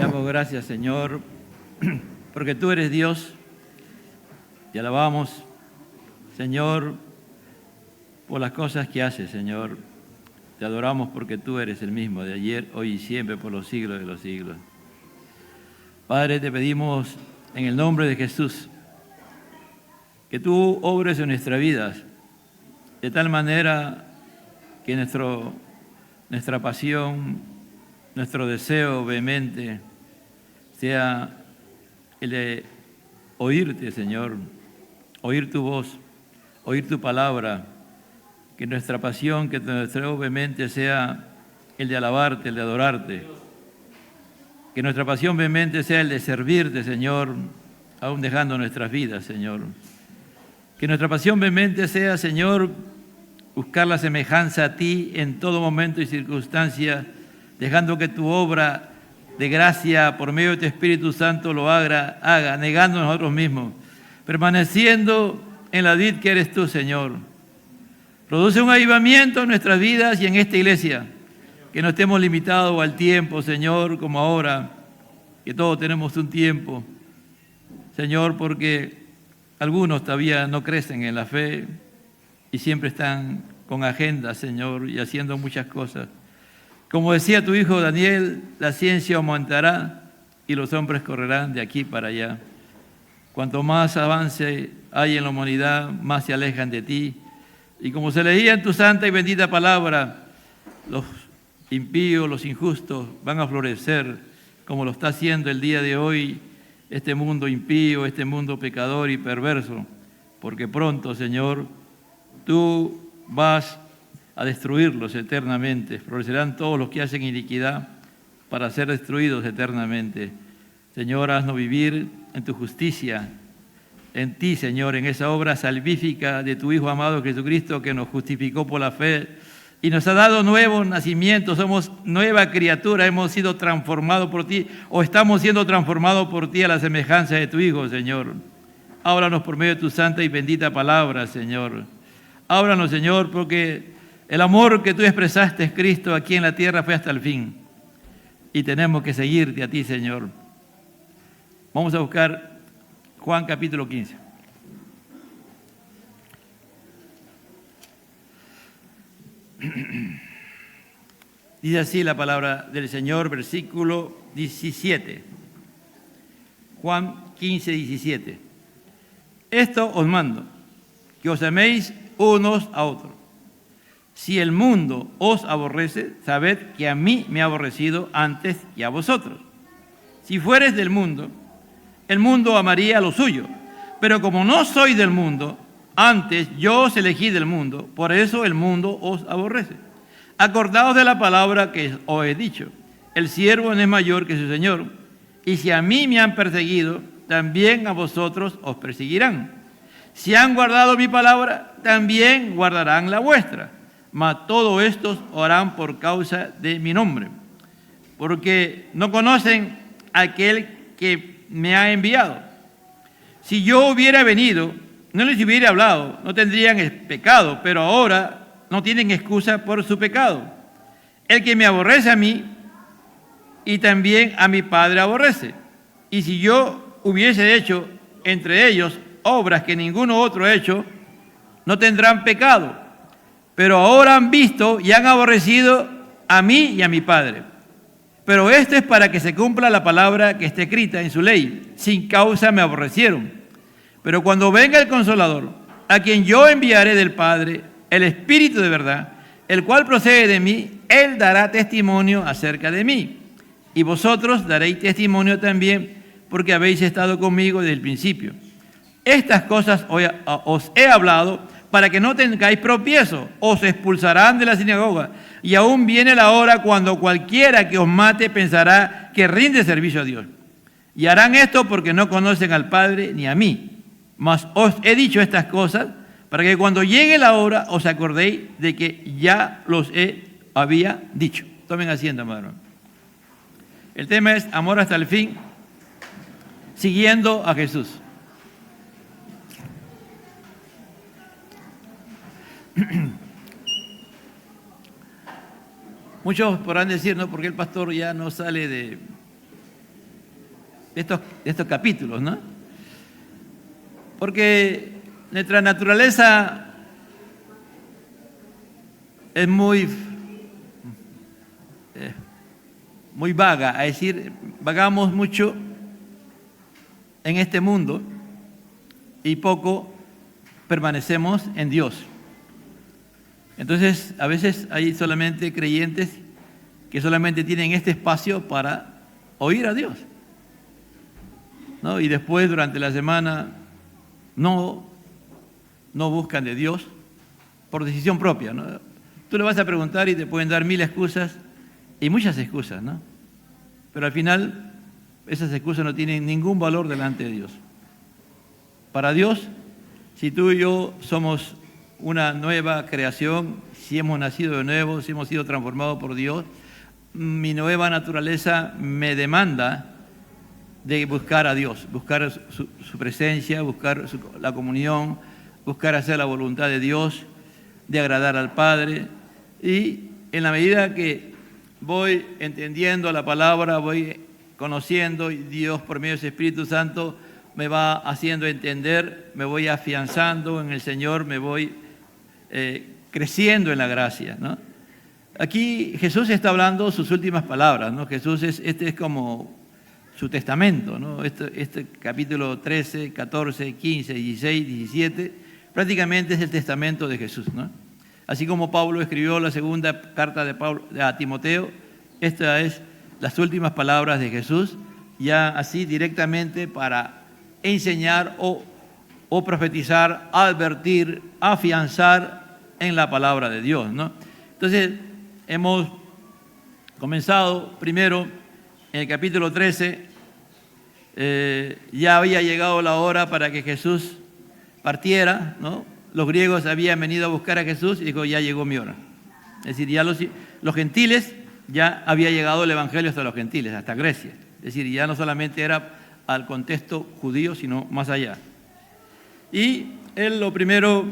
damos gracias, Señor, porque tú eres Dios. Te alabamos, Señor, por las cosas que haces, Señor. Te adoramos porque tú eres el mismo de ayer, hoy y siempre, por los siglos de los siglos. Padre, te pedimos en el nombre de Jesús que tú obres en nuestras vidas de tal manera que nuestra pasión, nuestro deseo vehemente sea el de oírte, Señor, oír tu voz, oír tu palabra, que nuestra pasión, que nuestro deseo vehemente sea el de alabarte, el de adorarte, que nuestra pasión vehemente sea el de servirte, Señor, aún dejando nuestras vidas, Señor. Que nuestra pasión vehemente sea, Señor, buscar la semejanza a ti en todo momento y circunstancia, dejando que tu obra de gracia por medio de tu Espíritu Santo lo haga, negando a nosotros mismos, permaneciendo en la vid que eres tú, Señor. Produce un avivamiento en nuestras vidas y en esta iglesia, que no estemos limitados al tiempo, Señor, como ahora, que todos tenemos un tiempo, Señor, porque algunos todavía no crecen en la fe y siempre están con agendas, Señor, y haciendo muchas cosas. Como decía tu hijo Daniel, la ciencia aumentará y los hombres correrán de aquí para allá. Cuanto más avance hay en la humanidad, más se alejan de ti. Y como se leía en tu santa y bendita palabra, los impíos, los injustos van a florecer, como lo está haciendo el día de hoy este mundo impío, este mundo pecador y perverso, porque pronto, Señor, tú vas a destruirlos eternamente. Florecerán todos los que hacen iniquidad para ser destruidos eternamente. Señor, haznos vivir en tu justicia, en ti, Señor, en esa obra salvífica de tu Hijo amado Jesucristo, que nos justificó por la fe y nos ha dado nuevo nacimiento. Somos nueva criatura, hemos sido transformados por ti, o estamos siendo transformados por ti a la semejanza de tu Hijo, Señor. Háblanos por medio de tu santa y bendita palabra, Señor. Háblanos, Señor, porque el amor que tú expresaste, Cristo, aquí en la tierra fue hasta el fin. Y tenemos que seguirte a ti, Señor. Vamos a buscar Juan capítulo 15. Dice así la palabra del Señor, versículo 17. Juan 15, 17. Esto os mando, que os améis unos a otros. Si el mundo os aborrece, sabed que a mí me ha aborrecido antes que a vosotros. Si fueres del mundo, el mundo amaría lo suyo. Pero como no soy del mundo, antes yo os elegí del mundo, por eso el mundo os aborrece. Acordaos de la palabra que os he dicho. El siervo no es mayor que su Señor. Y si a mí me han perseguido, también a vosotros os perseguirán. Si han guardado mi palabra, también guardarán la vuestra. Mas todos estos orarán por causa de mi nombre, porque no conocen a aquel que me ha enviado. Si yo hubiera venido, no les hubiera hablado, no tendrían pecado, pero ahora no tienen excusa por su pecado. El que me aborrece a mí, y también a mi Padre aborrece. Y si yo hubiese hecho entre ellos obras que ninguno otro ha hecho, no tendrán pecado. Pero ahora han visto y han aborrecido a mí y a mi Padre. Pero esto es para que se cumpla la palabra que está escrita en su ley. Sin causa me aborrecieron. Pero cuando venga el Consolador, a quien yo enviaré del Padre, el Espíritu de verdad, el cual procede de mí, Él dará testimonio acerca de mí. Y vosotros daréis testimonio también, porque habéis estado conmigo desde el principio. Estas cosas os he hablado para que no tengáis tropiezo, os expulsarán de la sinagoga. Y aún viene la hora cuando cualquiera que os mate pensará que rinde servicio a Dios. Y harán esto porque no conocen al Padre ni a mí. Mas os he dicho estas cosas para que cuando llegue la hora os acordéis de que ya había dicho. Tomen asiento, hermano. El tema es amor hasta el fin, siguiendo a Jesús. Muchos podrán decir, ¿no? Porque el pastor ya no sale estos capítulos, ¿no? Porque nuestra naturaleza es muy vaga, es decir, vagamos mucho en este mundo y poco permanecemos en Dios. Entonces, a veces hay solamente creyentes que solamente tienen este espacio para oír a Dios, ¿no? Y después, durante la semana, no buscan de Dios por decisión propia, ¿no? Tú le vas a preguntar y te pueden dar 1000 excusas y muchas excusas, ¿no? Pero al final, esas excusas no tienen ningún valor delante de Dios. Para Dios, si tú y yo somos una nueva creación, si hemos nacido de nuevo, si hemos sido transformados por Dios, mi nueva naturaleza me demanda de buscar a Dios, buscar su presencia, buscar la comunión, buscar hacer la voluntad de Dios, de agradar al Padre. Y en la medida que voy entendiendo la palabra, voy conociendo, y Dios por medio de su Espíritu Santo me va haciendo entender, me voy afianzando en el Señor, me voy creciendo en la gracia, ¿no? Aquí Jesús está hablando sus últimas palabras, ¿no? Jesús este es como su testamento, ¿no? Este capítulo 13, 14, 15, 16, 17, prácticamente es el testamento de Jesús, ¿no? Así como Pablo escribió la segunda carta a Timoteo, estas es las últimas palabras de Jesús, ya así directamente para enseñar o profetizar, advertir, afianzar en la palabra de Dios, ¿no? Entonces, hemos comenzado primero en el capítulo 13, ya había llegado la hora para que Jesús partiera, ¿no? Los griegos habían venido a buscar a Jesús y dijo, ya llegó mi hora. Es decir, ya los gentiles, ya había llegado el evangelio hasta los gentiles, hasta Grecia. Es decir, ya no solamente era al contexto judío, sino más allá. Y él lo primero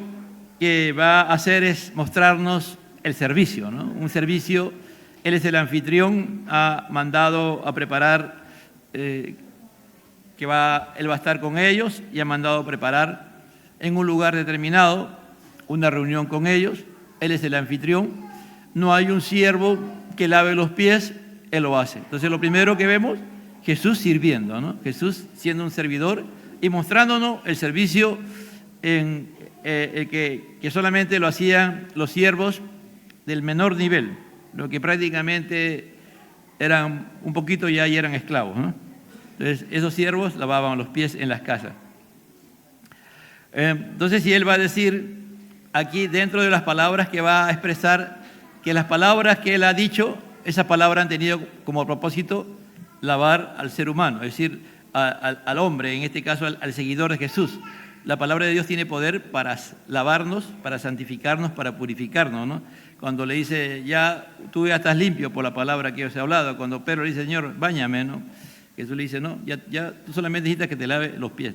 que va a hacer es mostrarnos el servicio, ¿no? Un servicio, él es el anfitrión, ha mandado a preparar, él va a estar con ellos y ha mandado a preparar en un lugar determinado una reunión con ellos. Él es el anfitrión, no hay un siervo que lave los pies, él lo hace. Entonces lo primero que vemos, Jesús sirviendo, ¿no? Jesús siendo un servidor y mostrándonos el servicio que solamente lo hacían los siervos del menor nivel, lo que prácticamente eran un poquito ya y eran esclavos, ¿no? Entonces esos siervos lavaban los pies en las casas. Entonces, si él va a decir aquí dentro de las palabras que va a expresar, que las palabras que él ha dicho, esas palabras han tenido como propósito lavar al ser humano, es decir, al hombre, en este caso al seguidor de Jesús. La palabra de Dios tiene poder para lavarnos, para santificarnos, para purificarnos, ¿no? Cuando le dice, ya tú ya estás limpio por la palabra que os he hablado, cuando Pedro le dice, Señor, báñame, ¿no? Jesús le dice, no, ya tú solamente necesitas que te lave los pies.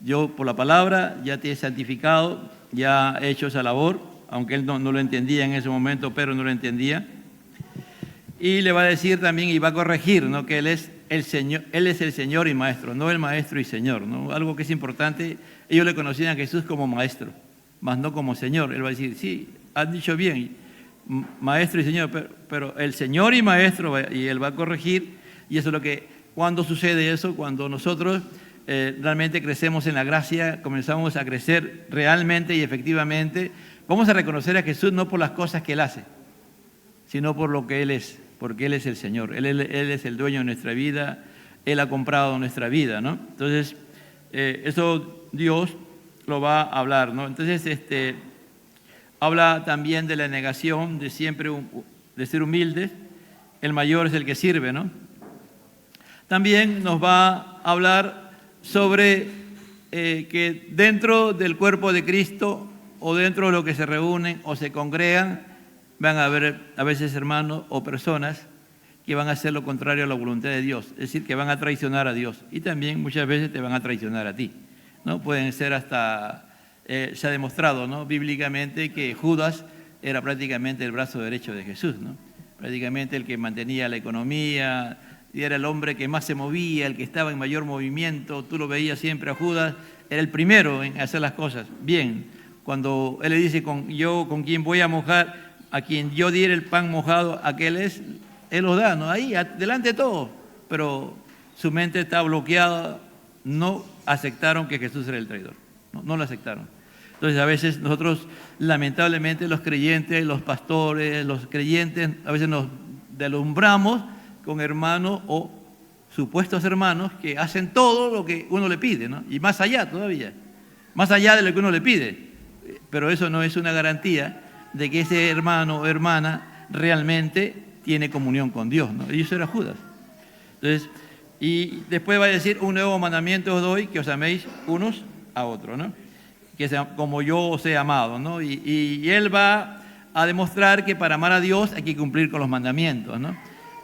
Yo por la palabra ya te he santificado, ya he hecho esa labor, aunque él no lo entendía en ese momento, Pedro no lo entendía. Y le va a decir también y va a corregir, ¿no? Que él es el Señor y Maestro, no el Maestro y Señor, ¿no? Algo que es importante, ellos le conocían a Jesús como Maestro, más no como Señor. Él va a decir, sí, has dicho bien, Maestro y Señor, pero el Señor y Maestro, y él va a corregir, y eso es lo que, cuando sucede eso, cuando nosotros realmente crecemos en la gracia, comenzamos a crecer realmente y efectivamente, vamos a reconocer a Jesús no por las cosas que Él hace, sino por lo que Él es, porque Él es el Señor, Él es el dueño de nuestra vida, Él ha comprado nuestra vida, ¿no? Entonces, eso Dios lo va a hablar, ¿no? Entonces, habla también de la negación, de siempre de ser humildes, el mayor es el que sirve, ¿no? También nos va a hablar sobre que dentro del cuerpo de Cristo o dentro de lo que se reúnen o se congregan, van a haber a veces hermanos o personas que van a hacer lo contrario a la voluntad de Dios, es decir, que van a traicionar a Dios y también muchas veces te van a traicionar a ti, ¿no? Pueden ser hasta, se ha demostrado, ¿no? Bíblicamente que Judas era prácticamente el brazo derecho de Jesús, ¿no? Prácticamente el que mantenía la economía, y era el hombre que más se movía, el que estaba en mayor movimiento. Tú lo veías siempre a Judas, era el primero en hacer las cosas bien. Cuando él le dice, yo con quien voy a mojar, a quien yo diera el pan mojado, aquel es, él lo da, ¿no? Ahí, delante de todo. Pero su mente está bloqueada, no aceptaron que Jesús era el traidor, no lo aceptaron. Entonces a veces nosotros, lamentablemente, los creyentes, los pastores, los creyentes, a veces nos deslumbramos con hermanos o supuestos hermanos que hacen todo lo que uno le pide, ¿no? Y más allá todavía, más allá de lo que uno le pide. Pero eso no es una garantía de que ese hermano o hermana realmente tiene comunión con Dios, ¿no? Y eso era Judas. Entonces, y después va a decir, un nuevo mandamiento os doy, que os améis unos a otros, ¿no? Que sea, como yo os he amado, ¿no? Y él va a demostrar que para amar a Dios hay que cumplir con los mandamientos, ¿no?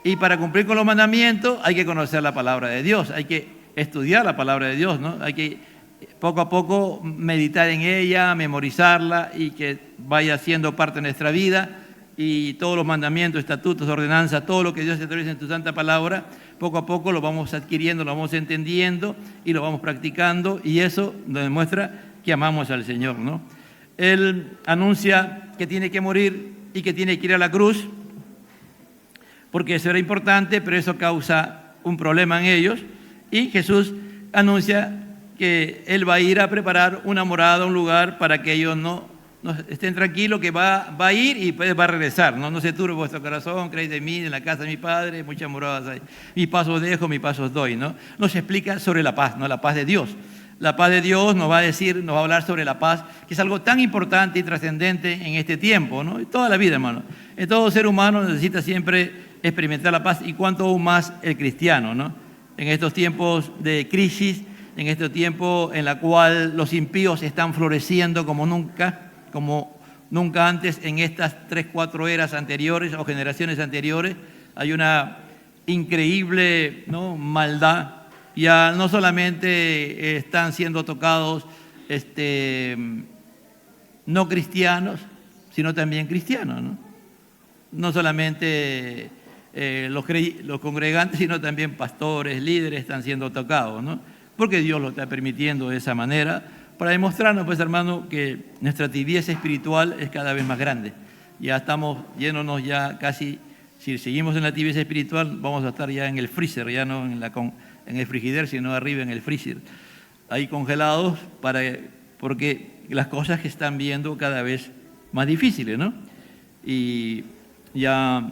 Y para cumplir con los mandamientos hay que conocer la palabra de Dios, hay que estudiar la palabra de Dios, ¿no? Hay que poco a poco meditar en ella, memorizarla y que vaya siendo parte de nuestra vida. Y todos los mandamientos, estatutos, ordenanzas, todo lo que Dios establece en su santa palabra, poco a poco lo vamos adquiriendo, lo vamos entendiendo y lo vamos practicando, y eso nos demuestra que amamos al Señor, ¿no? Él anuncia que tiene que morir y que tiene que ir a la cruz, porque eso era importante, pero eso causa un problema en ellos, y Jesús anuncia que Él va a ir a preparar una morada, un lugar para que ellos no estén tranquilos, que va a ir y después va a regresar, ¿no? No se turbe vuestro corazón, creéis de mí, en la casa de mi Padre, muchas moradas hay. Mis pasos dejo, mis pasos doy, ¿no? Nos explica sobre la paz, ¿no? La paz de Dios. La paz de Dios nos va a decir, nos va a hablar sobre la paz, que es algo tan importante y trascendente en este tiempo, ¿no? Y toda la vida, hermano. Todo ser humano necesita siempre experimentar la paz, y cuanto aún más el cristiano, ¿no? En estos tiempos de crisis, en este tiempo en la cual los impíos están floreciendo como nunca antes en estas 3-4 eras anteriores o generaciones anteriores, hay una increíble, ¿no?, maldad. Ya no solamente están siendo tocados no cristianos, sino también cristianos, ¿no? No solamente los congregantes, sino también pastores, líderes están siendo tocados, ¿no? Porque Dios lo está permitiendo de esa manera, para demostrarnos, pues, hermano, que nuestra tibieza espiritual es cada vez más grande. Ya estamos yéndonos ya casi, si seguimos en la tibieza espiritual, vamos a estar ya en el freezer, ya no en el frigider, sino arriba en el freezer, ahí congelados, porque las cosas que están viendo cada vez más difíciles, ¿no? Y ya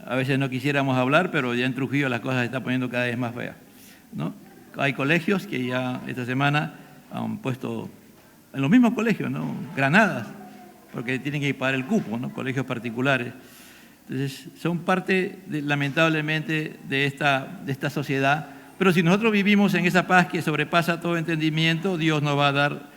a veces no quisiéramos hablar, pero ya en Trujillo las cosas se están poniendo cada vez más feas, ¿no? Hay colegios que ya esta semana han puesto, en los mismos colegios, ¿no?, granadas, porque tienen que pagar el cupo, ¿no?, colegios particulares. Entonces, son parte, lamentablemente, de esta sociedad. Pero si nosotros vivimos en esa paz que sobrepasa todo entendimiento, Dios nos va a dar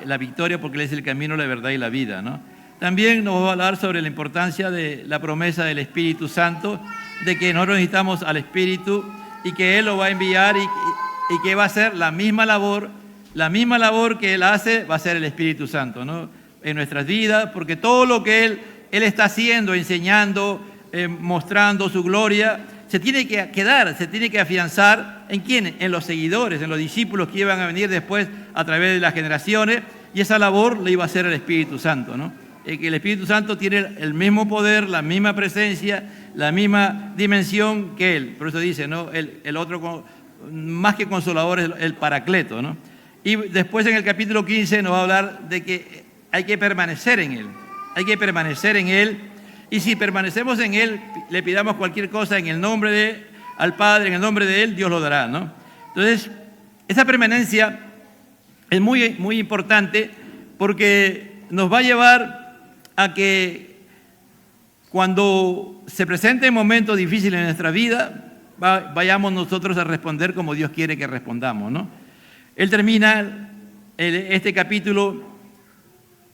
la victoria, porque Él es el camino, la verdad y la vida, ¿no? También nos va a hablar sobre la importancia de la promesa del Espíritu Santo, de que nosotros necesitamos al Espíritu y que Él lo va a enviar y que va a hacer la misma labor que Él hace, va a ser el Espíritu Santo, ¿no?, en nuestras vidas, porque todo lo que Él está haciendo, enseñando, mostrando su gloria, se tiene que quedar, se tiene que afianzar ¿en quién? En los seguidores, en los discípulos que iban a venir después a través de las generaciones, y esa labor la iba a hacer el Espíritu Santo, ¿no? Que el Espíritu Santo tiene el mismo poder, la misma presencia, la misma dimensión que Él. Por eso dice, ¿no?, el otro, más que consolador, es el Paracleto, ¿no? Y después en el capítulo 15 nos va a hablar de que hay que permanecer en Él. Hay que permanecer en Él. Y si permanecemos en Él, le pidamos cualquier cosa en el nombre al Padre, en el nombre de Él, Dios lo dará, ¿no? Entonces, esa permanencia es muy, muy importante, porque nos va a llevar a que cuando se presenten momentos difíciles en nuestra vida, vayamos nosotros a responder como Dios quiere que respondamos, ¿no? Él termina este capítulo: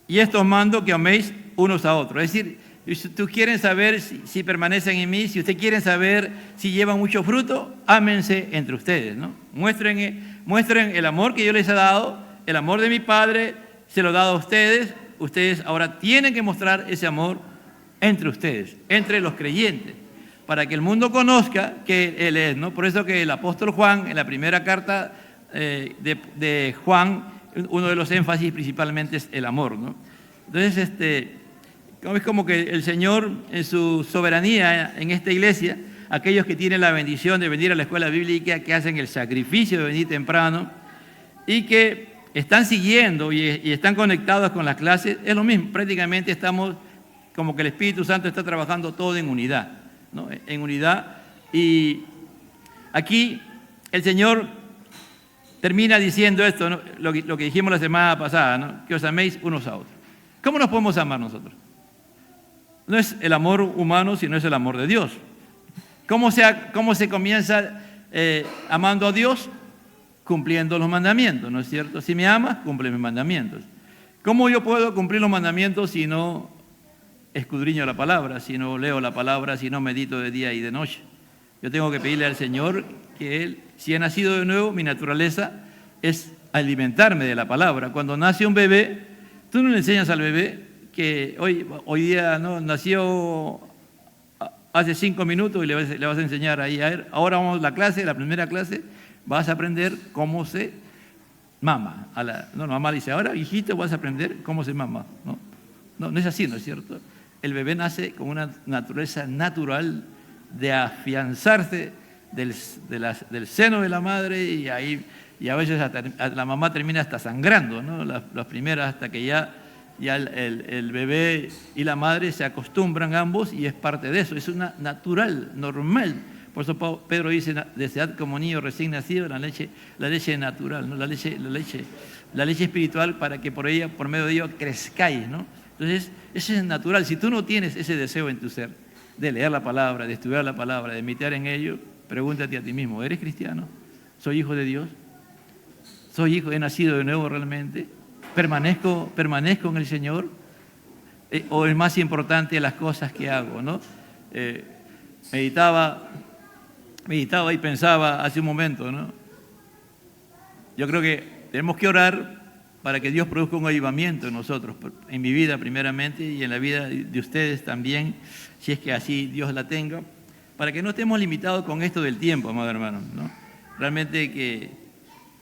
y estos mando que améis unos a otros. Es decir, si ustedes quieren saber si permanecen en mí, si ustedes quieren saber si llevan mucho fruto, ámense entre ustedes, ¿no? Muestren el amor que yo les he dado, el amor de mi Padre, se lo he dado a ustedes. Ustedes ahora tienen que mostrar ese amor entre ustedes, entre los creyentes. para que el mundo conozca que Él es, ¿no? Por eso que el apóstol Juan, en la primera carta de Juan, uno de los énfasis principalmente es el amor, ¿no? Entonces, es como que el Señor, en su soberanía en esta iglesia, aquellos que tienen la bendición de venir a la escuela bíblica, que hacen el sacrificio de venir temprano y que están siguiendo y están conectados con las clases, es lo mismo. Prácticamente estamos como que el Espíritu Santo está trabajando todo en unidad, ¿no? En unidad. Y aquí el Señor termina diciendo esto, ¿no? Lo que dijimos la semana pasada, ¿no? Que os améis unos a otros. ¿Cómo nos podemos amar nosotros? No es el amor humano, sino es el amor de Dios. ¿Cómo se comienza amando a Dios? Cumpliendo los mandamientos, ¿no es cierto? Si me amas, cumple mis mandamientos. ¿Cómo yo puedo cumplir los mandamientos si no escudriño la palabra, si no leo la palabra, si no medito de día y de noche? Yo tengo que pedirle al Señor que Él, si he nacido de nuevo, mi naturaleza es alimentarme de la palabra. Cuando nace un bebé, tú no le enseñas al bebé que hoy día no nació hace 5 minutos y le vas a enseñar ahí a él. Ahora vamos a la primera clase, vas a aprender cómo se mama. Mamá dice, ahora hijito vas a aprender cómo se mama. No es así, ¿no es cierto? El bebé nace con una naturaleza natural de afianzarse del seno de la madre y a veces la mamá termina hasta sangrando, ¿no? Las primeras, hasta que ya el bebé y la madre se acostumbran ambos y es parte de eso, es una natural, normal. Por eso Pedro dice, desead como niño recién nacido la leche natural, ¿no? la leche espiritual, para que por medio de ello crezcáis, ¿no? Entonces, eso es natural. Si tú no tienes ese deseo en tu ser de leer la palabra, de estudiar la palabra, de meditar en ello, pregúntate a ti mismo, ¿eres cristiano? ¿Soy hijo de Dios? ¿Soy hijo? ¿He nacido de nuevo realmente? ¿Permanezco en el Señor? ¿O es más importante las cosas que hago, ¿no? Meditaba y pensaba hace un momento, ¿no? Yo creo que tenemos que orar para que Dios produzca un avivamiento en nosotros, en mi vida primeramente y en la vida de ustedes también, si es que así Dios la tenga, para que no estemos limitados con esto del tiempo, amado hermano, ¿no? Realmente que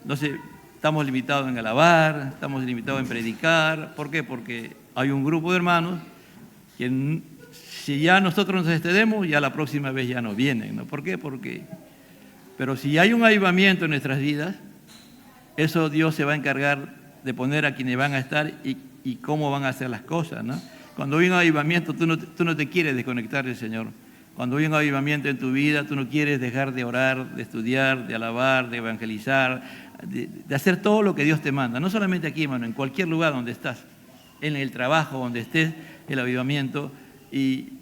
no sé, estamos limitados en alabar, estamos limitados en predicar. ¿Por qué? Porque hay un grupo de hermanos que si ya nosotros nos excedemos, ya la próxima vez ya no vienen, ¿no? ¿Por qué? Pero si hay un avivamiento en nuestras vidas, eso Dios se va a encargar de poner a quienes van a estar y cómo van a hacer las cosas, ¿no? Cuando hay un avivamiento, tú no te quieres desconectar del Señor. Cuando hay un avivamiento en tu vida, tú no quieres dejar de orar, de estudiar, de alabar, de evangelizar, de hacer todo lo que Dios te manda. No solamente aquí, hermano, en cualquier lugar donde estás, en el trabajo, donde estés, el avivamiento. Y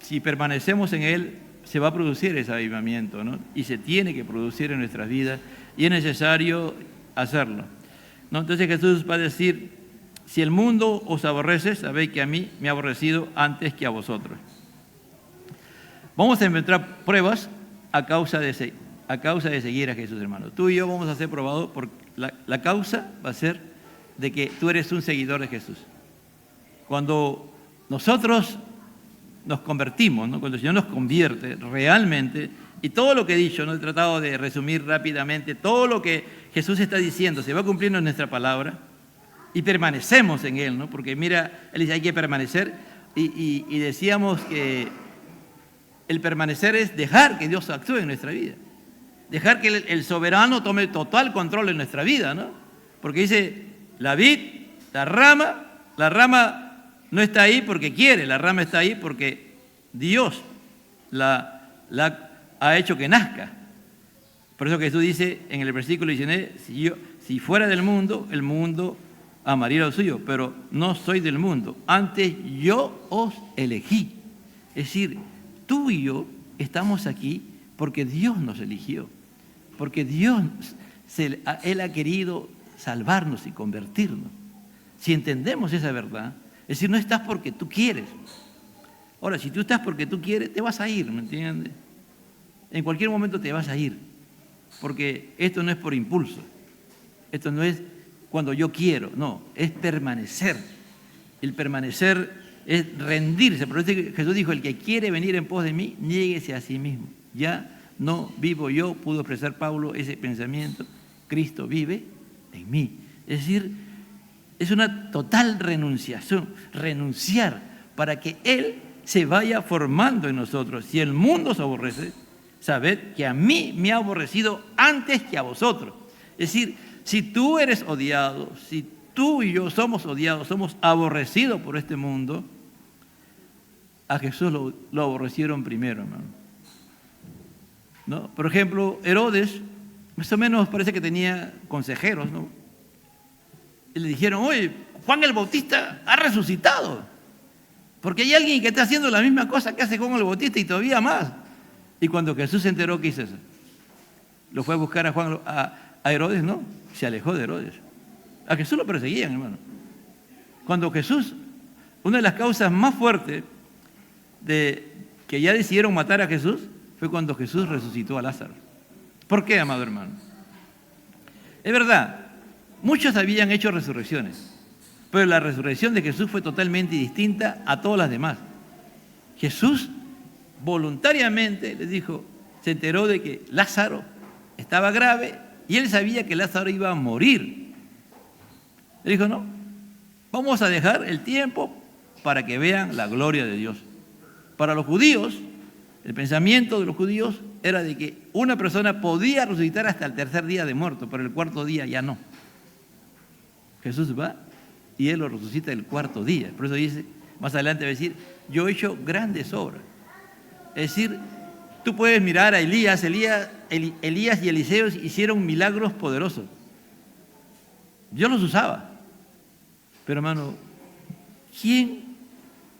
si permanecemos en Él, se va a producir ese avivamiento, ¿no? Y se tiene que producir en nuestras vidas y es necesario hacerlo, ¿no? Entonces Jesús va a decir, si el mundo os aborrece, sabéis que a mí me ha aborrecido antes que a vosotros. Vamos a encontrar pruebas a causa de seguir a Jesús, hermano. Tú y yo vamos a ser probados por la causa va a ser de que tú eres un seguidor de Jesús. Cuando nosotros nos convertimos, ¿no? Cuando el Señor nos convierte realmente, y todo lo que he dicho, ¿no? He tratado de resumir rápidamente, todo lo que Jesús está diciendo se va cumpliendo en nuestra palabra y permanecemos en Él, ¿no? Porque mira, Él dice, hay que permanecer y decíamos que el permanecer es dejar que Dios actúe en nuestra vida. Dejar que el soberano tome total control en nuestra vida, ¿no? Porque dice, la vid, la rama no está ahí porque quiere, la rama está ahí porque Dios la ha hecho que nazca. Por eso Jesús dice en el versículo 19, si fuera del mundo, el mundo amaría lo suyo, pero no soy del mundo, antes yo os elegí. Es decir, tú y yo estamos aquí porque Dios nos eligió, porque Él ha querido salvarnos y convertirnos. Si entendemos esa verdad, es decir, no estás porque tú quieres. Ahora, si tú estás porque tú quieres, te vas a ir, ¿me entiendes? En cualquier momento te vas a ir, porque esto no es por impulso, esto no es cuando yo quiero, no, es permanecer. El permanecer es rendirse. Por eso Jesús dijo, el que quiere venir en pos de mí, niéguese a sí mismo. Ya no vivo yo, pudo expresar Pablo ese pensamiento, Cristo vive en mí. Es decir, es una total renunciación, renunciar para que Él se vaya formando en nosotros. Si el mundo os aborrece, sabed que a mí me ha aborrecido antes que a vosotros. Es decir, si tú eres odiado, si tú y yo somos odiados, somos aborrecidos por este mundo, a Jesús lo aborrecieron primero, hermano. ¿No? Por ejemplo, Herodes, más o menos parece que tenía consejeros, ¿no? Y le dijeron, oye, Juan el Bautista ha resucitado, porque hay alguien que está haciendo la misma cosa que hace Juan el Bautista y todavía más. Y cuando Jesús se enteró, ¿qué hizo eso? Lo fue a buscar a Herodes, ¿no? Se alejó de Herodes. A Jesús lo perseguían, hermano. Cuando Jesús, una de las causas más fuertes de que ya decidieron matar a Jesús fue cuando Jesús resucitó a Lázaro. ¿Por qué, amado hermano? Es verdad, muchos habían hecho resurrecciones, pero la resurrección de Jesús fue totalmente distinta a todas las demás. Jesús voluntariamente les dijo, se enteró de que Lázaro estaba grave y él sabía que Lázaro iba a morir. Él dijo, no, vamos a dejar el tiempo para que vean la gloria de Dios. Para los judíos, el pensamiento de los judíos era de que una persona podía resucitar hasta el tercer día de muerto, pero el cuarto día ya no. Jesús va y Él lo resucita el cuarto día. Por eso dice, más adelante va a decir, yo he hecho grandes obras. Es decir, tú puedes mirar a Elías y Eliseo hicieron milagros poderosos. Dios los usaba. Pero hermano, ¿quién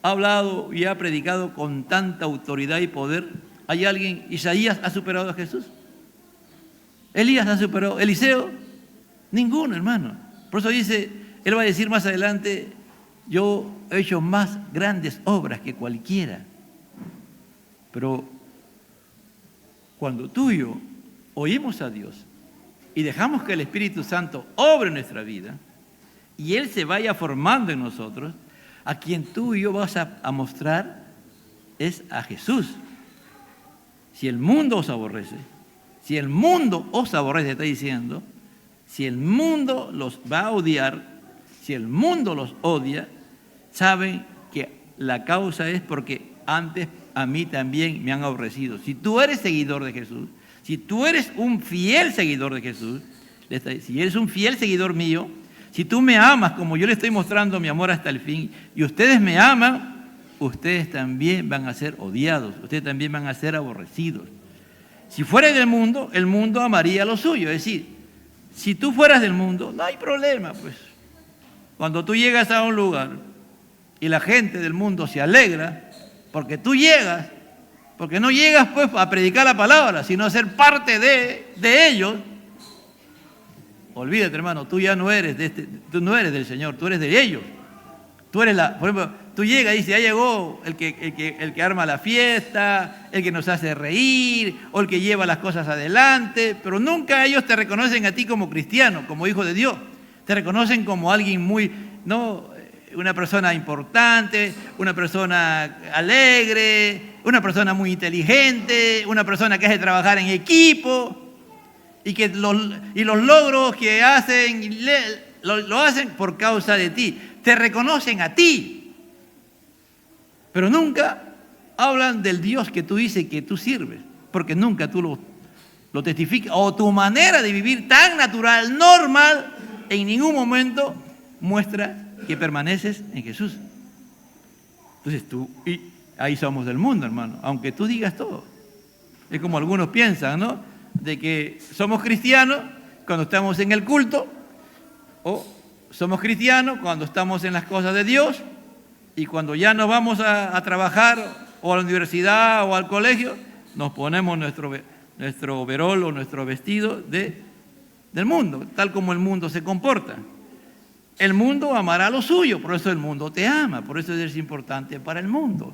ha hablado y ha predicado con tanta autoridad y poder? ¿Hay alguien? ¿Isaías ha superado a Jesús? ¿Elías ha superado? ¿Eliseo? Ninguno, hermano. Por eso dice, él va a decir más adelante, yo he hecho más grandes obras que cualquiera. Pero cuando tú y yo oímos a Dios y dejamos que el Espíritu Santo obre en nuestra vida y Él se vaya formando en nosotros, a quien tú y yo vas a mostrar es a Jesús. Si el mundo os aborrece, está diciendo, si el mundo los va a odiar, si el mundo los odia, saben que la causa es porque antes a mí también me han aborrecido. Si tú eres seguidor de Jesús, si tú eres un fiel seguidor de Jesús, si eres un fiel seguidor mío, si tú me amas como yo le estoy mostrando mi amor hasta el fin, y ustedes me aman, ustedes también van a ser odiados, ustedes también van a ser aborrecidos. Si fuera del mundo, el mundo amaría lo suyo. Es decir, si tú fueras del mundo, no hay problema, pues. Cuando tú llegas a un lugar y la gente del mundo se alegra porque tú llegas, porque no llegas pues a predicar la palabra, sino a ser parte de ellos. Olvídate, hermano, tú ya no eres tú no eres del Señor, tú eres de ellos. Tú eres por ejemplo, tú llegas y dices, ya llegó el que arma la fiesta, el que nos hace reír, o el que lleva las cosas adelante, pero nunca ellos te reconocen a ti como cristiano, como hijo de Dios. Te reconocen como alguien una persona importante, una persona alegre, una persona muy inteligente, una persona que hace trabajar en equipo. Y los logros que hacen, lo hacen por causa de ti. Te reconocen a ti. Pero nunca hablan del Dios que tú dices que tú sirves. Porque nunca tú lo testificas. O tu manera de vivir tan natural, normal, en ningún momento muestra que permaneces en Jesús. Entonces y ahí somos del mundo, hermano. Aunque tú digas todo. Es como algunos piensan, ¿no? De que somos cristianos cuando estamos en el culto, o somos cristianos cuando estamos en las cosas de Dios, y cuando ya nos vamos a trabajar o a la universidad o al colegio, nos ponemos nuestro overol o nuestro vestido del mundo, tal como el mundo se comporta. El mundo amará lo suyo, por eso el mundo te ama, por eso eres importante para el mundo,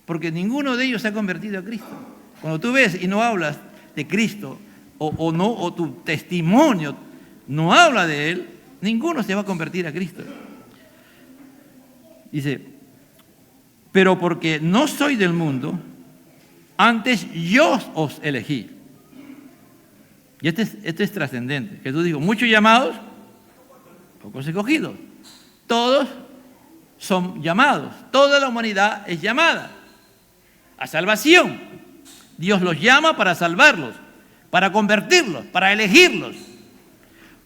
porque ninguno de ellos se ha convertido a Cristo. Cuando tú ves y no hablas de Cristo, o tu testimonio no habla de Él, ninguno se va a convertir a Cristo. Dice, pero porque no soy del mundo, antes yo os elegí. Y esto es trascendente. Jesús dijo, muchos llamados, pocos escogidos. Todos son llamados. Toda la humanidad es llamada a salvación. Dios los llama para salvarlos, para convertirlos, para elegirlos.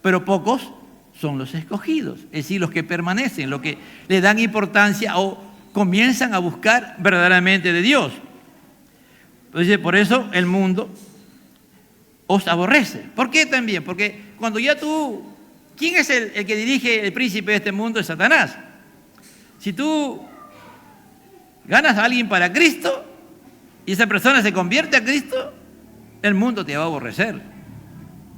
Pero pocos son los escogidos, es decir, los que permanecen, los que le dan importancia o comienzan a buscar verdaderamente de Dios. Entonces, por eso el mundo os aborrece. ¿Por qué también? Porque cuando ya tú... ¿Quién es el que dirige el príncipe de este mundo? Es Satanás. Si tú ganas a alguien para Cristo y esa persona se convierte a Cristo, el mundo te va a aborrecer.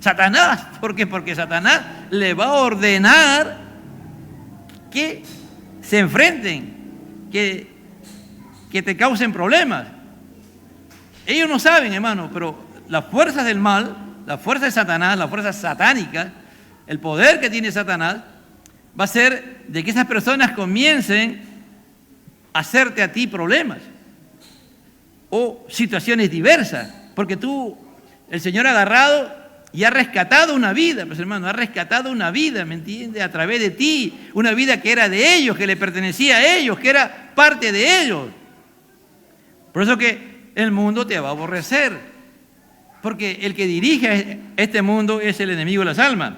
Satanás, ¿por qué? Porque Satanás le va a ordenar que se enfrenten, que te causen problemas. Ellos no saben, hermano, pero las fuerzas del mal, las fuerzas de Satanás, las fuerzas satánicas, el poder que tiene Satanás, va a ser de que esas personas comiencen a hacerte a ti problemas o situaciones diversas, porque el Señor ha agarrado y ha rescatado una vida, pues hermano, ha rescatado una vida, ¿me entiendes? A través de ti, una vida que era de ellos, que le pertenecía a ellos, que era parte de ellos. Por eso que el mundo te va a aborrecer, porque el que dirige este mundo es el enemigo de las almas.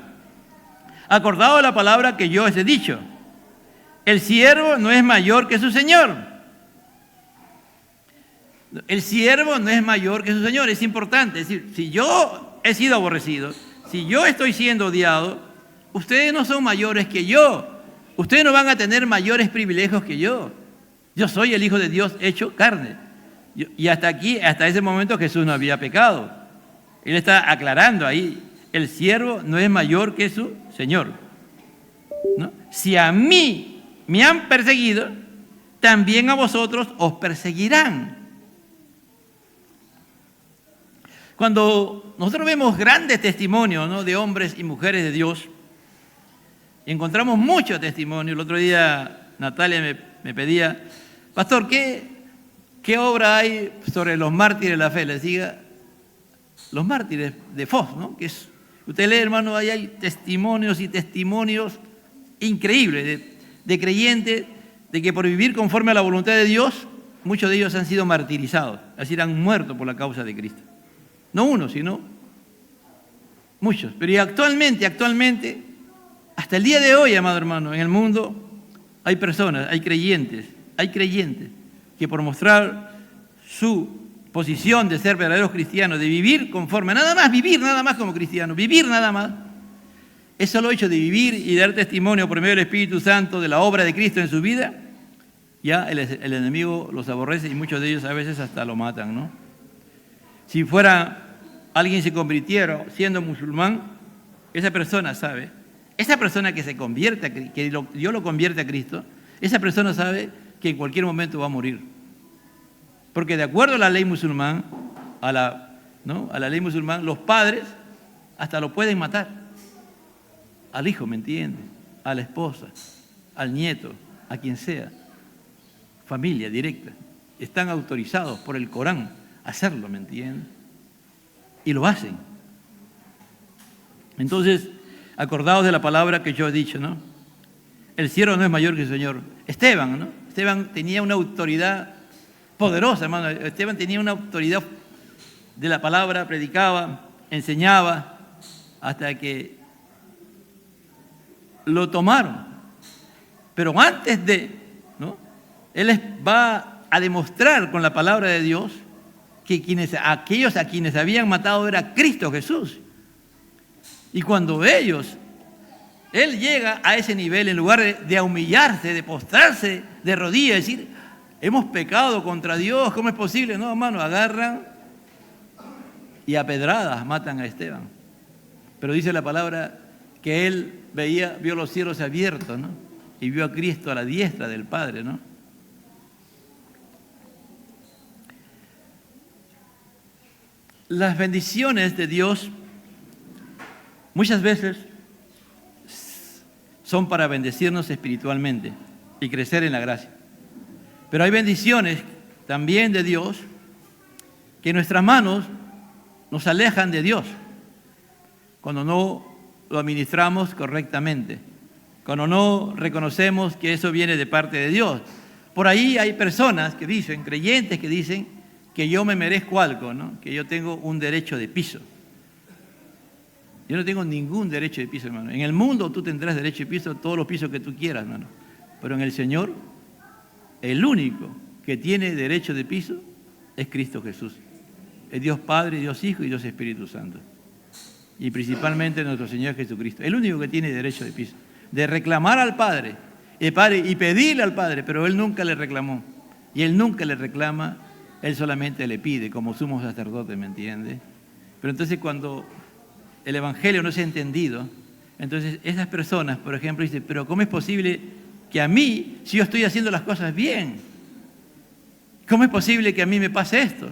Acordado de la palabra que yo os he dicho, el siervo no es mayor que su señor. El siervo no es mayor que su señor, es importante. Es decir, si yo he sido aborrecido, si yo estoy siendo odiado, ustedes no son mayores que yo. Ustedes no van a tener mayores privilegios que yo. Yo soy el Hijo de Dios hecho carne. Y hasta aquí, hasta ese momento Jesús no había pecado. Él está aclarando ahí, el siervo no es mayor que su señor, ¿no? Si a mí me han perseguido, también a vosotros os perseguirán. Cuando nosotros vemos grandes testimonios, ¿no?, de hombres y mujeres de Dios, y encontramos muchos testimonios. El otro día Natalia me pedía, pastor, ¿qué obra hay sobre los mártires de la fe? Les diga, los mártires de Foz, ¿no? Que es, usted lee, hermano, ahí hay testimonios y testimonios increíbles de creyentes, de que por vivir conforme a la voluntad de Dios, muchos de ellos han sido martirizados, es decir, han muerto por la causa de Cristo. No uno, sino muchos. Pero y actualmente, hasta el día de hoy, amado hermano, en el mundo hay personas, hay creyentes que por mostrar su posición de ser verdaderos cristianos, de vivir conforme, vivir nada más como cristianos, vivir nada más. Es solo hecho de vivir y dar testimonio por medio del Espíritu Santo de la obra de Cristo en su vida, ya el enemigo los aborrece y muchos de ellos a veces hasta lo matan, ¿no? Si alguien se convirtiera siendo musulmán, esa persona sabe, esa persona que se convierte, Dios lo convierte a Cristo, esa persona sabe que en cualquier momento va a morir. Porque de acuerdo a la ley musulmán, a la ley musulmán, los padres hasta lo pueden matar. Al hijo, ¿me entiendes? A la esposa, al nieto, a quien sea. Familia directa. Están autorizados por el Corán a hacerlo, ¿me entiendes? Y lo hacen. Entonces, acordaos de la palabra que yo he dicho, ¿no? El siervo no es mayor que el Señor. Esteban, ¿no? Esteban tenía una autoridad poderosa, hermano. Esteban tenía una autoridad de la palabra, predicaba, enseñaba, hasta que lo tomaron. Pero antes ¿no?, él va a demostrar con la palabra de Dios que aquellos a quienes habían matado era Cristo Jesús. Y cuando él llega a ese nivel, en lugar de humillarse, de postrarse de rodillas, decir, hemos pecado contra Dios, ¿cómo es posible? No, hermano, agarran y a pedradas matan a Esteban. Pero dice la palabra que él vio los cielos abiertos, ¿no? Y vio a Cristo a la diestra del Padre, ¿no? Las bendiciones de Dios muchas veces son para bendecirnos espiritualmente y crecer en la gracia. Pero hay bendiciones también de Dios que nuestras manos nos alejan de Dios cuando no lo administramos correctamente, cuando no reconocemos que eso viene de parte de Dios. Por ahí hay personas que dicen, creyentes que dicen que yo me merezco algo, ¿no? Que yo tengo un derecho de piso. Yo no tengo ningún derecho de piso, hermano. En el mundo tú tendrás derecho de piso, todos los pisos que tú quieras, hermano. Pero en el Señor, el único que tiene derecho de piso es Cristo Jesús. Es Dios Padre, Dios Hijo y Dios Espíritu Santo. Y principalmente nuestro Señor Jesucristo. El único que tiene derecho de piso. De reclamar al Padre y pedirle al Padre, pero Él nunca le reclamó. Y Él nunca le reclama, Él solamente le pide, como sumo sacerdote, ¿me entiende? Pero entonces cuando el Evangelio no se ha entendido, entonces esas personas, por ejemplo, dicen, pero ¿cómo es posible que a mí, si yo estoy haciendo las cosas bien, cómo es posible que a mí me pase esto?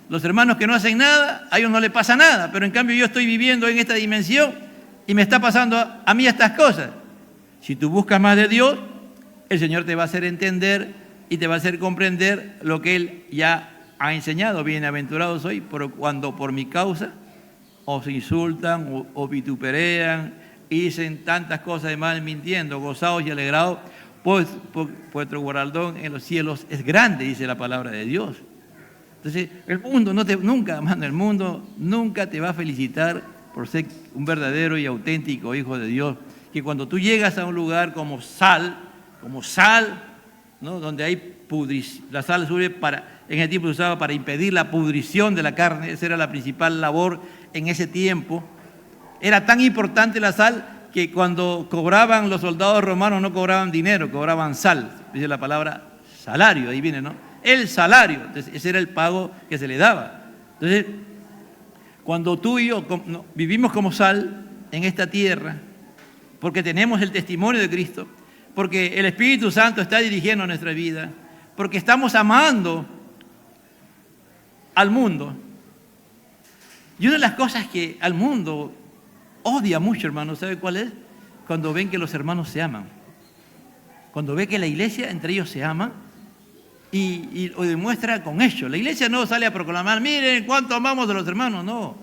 Los hermanos que no hacen nada, a ellos no les pasa nada, pero en cambio yo estoy viviendo en esta dimensión y me está pasando a mí estas cosas. Si tú buscas más de Dios, el Señor te va a hacer entender y te va a hacer comprender lo que Él ya ha enseñado. Bienaventurados soy cuando por mi causa os insultan o vituperean y dicen tantas cosas de mal mintiendo, gozaos y alegrados, pues vuestro galardón en los cielos es grande, dice la palabra de Dios. Entonces, el mundo nunca, hermano, el mundo nunca te va a felicitar por ser un verdadero y auténtico hijo de Dios. Que cuando tú llegas a un lugar como sal, ¿no? Donde hay la sal sirve en ese tiempo se usaba para impedir la pudrición de la carne, esa era la principal labor en ese tiempo. Era tan importante la sal que cuando cobraban los soldados romanos no cobraban dinero, cobraban sal, dice la palabra salario, ahí viene, ¿no? El salario, entonces ese era el pago que se le daba. Entonces, cuando tú y yo vivimos como sal en esta tierra, porque tenemos el testimonio de Cristo, porque el Espíritu Santo está dirigiendo nuestra vida, porque estamos amando al mundo. Y una de las cosas que al mundo odia mucho, hermano, ¿sabe cuál es? Cuando ven que los hermanos se aman. Cuando ve que la iglesia entre ellos se ama y lo demuestra con hechos. La iglesia no sale a proclamar, miren cuánto amamos a los hermanos, no.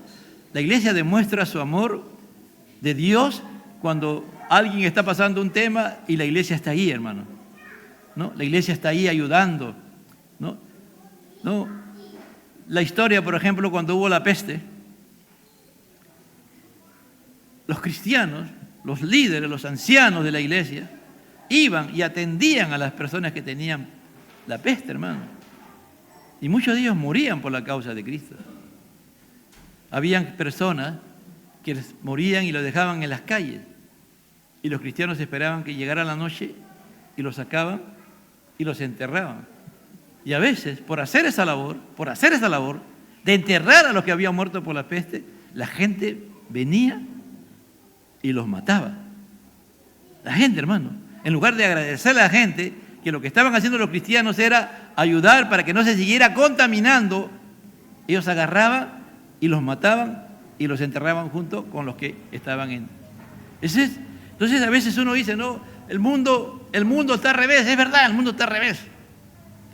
La iglesia demuestra su amor de Dios cuando alguien está pasando un tema y la iglesia está ahí, hermano, ¿no? La iglesia está ahí ayudando, ¿no? La historia, por ejemplo, cuando hubo la peste, los cristianos, los líderes, los ancianos de la iglesia, iban y atendían a las personas que tenían la peste, hermano. Y muchos de ellos morían por la causa de Cristo. Habían personas que morían y los dejaban en las calles. Y los cristianos esperaban que llegara la noche y los sacaban y los enterraban. Y a veces, por hacer esa labor de enterrar a los que habían muerto por la peste, la gente venía y los mataba. La gente, hermano, en lugar de agradecerle a la gente que lo que estaban haciendo los cristianos era ayudar para que no se siguiera contaminando, ellos agarraban y los mataban y los enterraban junto con los que estaban en. Entonces a veces uno dice, no, el mundo está al revés. Es verdad, el mundo está al revés.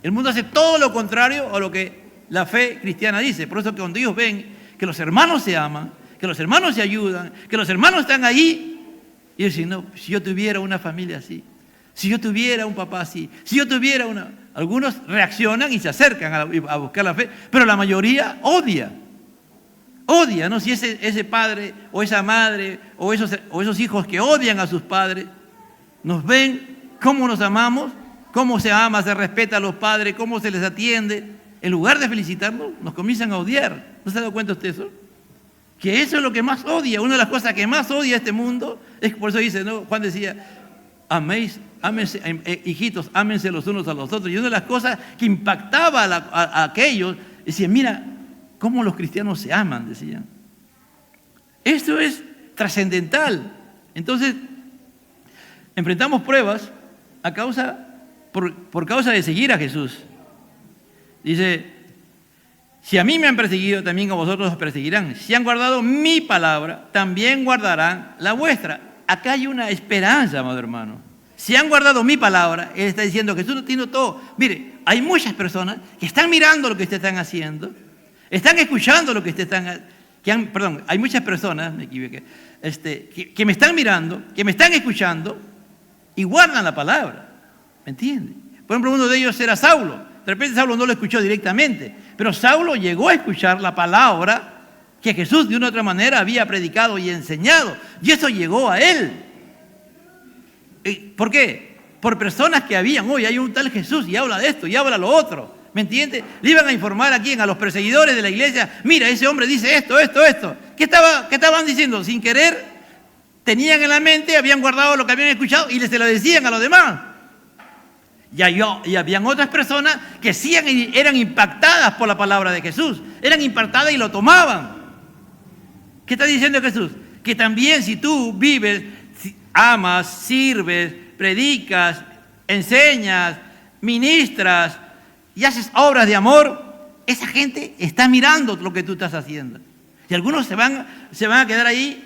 El mundo hace todo lo contrario a lo que la fe cristiana dice. Por eso que cuando ellos ven que los hermanos se aman, que los hermanos se ayudan, que los hermanos están ahí, y dicen, no, si yo tuviera una familia así, si yo tuviera un papá así, si yo tuviera una. Algunos reaccionan y se acercan a buscar la fe, pero la mayoría odia, ¿no? Si ese padre o esa madre o esos hijos que odian a sus padres, nos ven cómo nos amamos, cómo se ama, se respeta a los padres, cómo se les atiende, en lugar de felicitarnos, nos comienzan a odiar. ¿No se ha dado cuenta usted eso? Que eso es lo que más odia. Una de las cosas que más odia este mundo es, por eso dice, ¿no? Juan decía, ámense, hijitos, ámense los unos a los otros. Y una de las cosas que impactaba a aquellos, decía, mira, cómo los cristianos se aman, decían. Esto es trascendental. Entonces, enfrentamos pruebas por causa de seguir a Jesús. Dice, si a mí me han perseguido, también a vosotros os perseguirán. Si han guardado mi palabra, también guardarán la vuestra. Acá hay una esperanza, amado hermano. si han guardado mi palabra, Él está diciendo que Jesús no tiene todo. Mire, hay muchas personas que están mirando lo que ustedes están haciendo, están escuchando lo que ustedes están, perdón, hay muchas personas, me equivoqué, que me están mirando, que me están escuchando y guardan la palabra. ¿Me entiende? Por ejemplo, uno de ellos era Saulo. De repente Saulo no lo escuchó directamente, pero Saulo llegó a escuchar la palabra que Jesús de una u otra manera había predicado y enseñado. Y eso llegó a él. ¿Por qué? Por personas que habían, hoy hay un tal Jesús y habla de esto y habla lo otro. ¿Me entiende? Le iban a informar a quién, a los perseguidores de la iglesia. Mira, ese hombre dice esto. ¿Qué estaban diciendo? Sin querer, tenían en la mente, habían guardado lo que habían escuchado y se lo decían a los demás. Y habían otras personas que sí eran impactadas por la palabra de Jesús. Eran impactadas y lo tomaban. ¿Qué está diciendo Jesús? Que también si tú vives, amas, sirves, predicas, enseñas, ministras y haces obras de amor, esa gente está mirando lo que tú estás haciendo. Y algunos se van a quedar ahí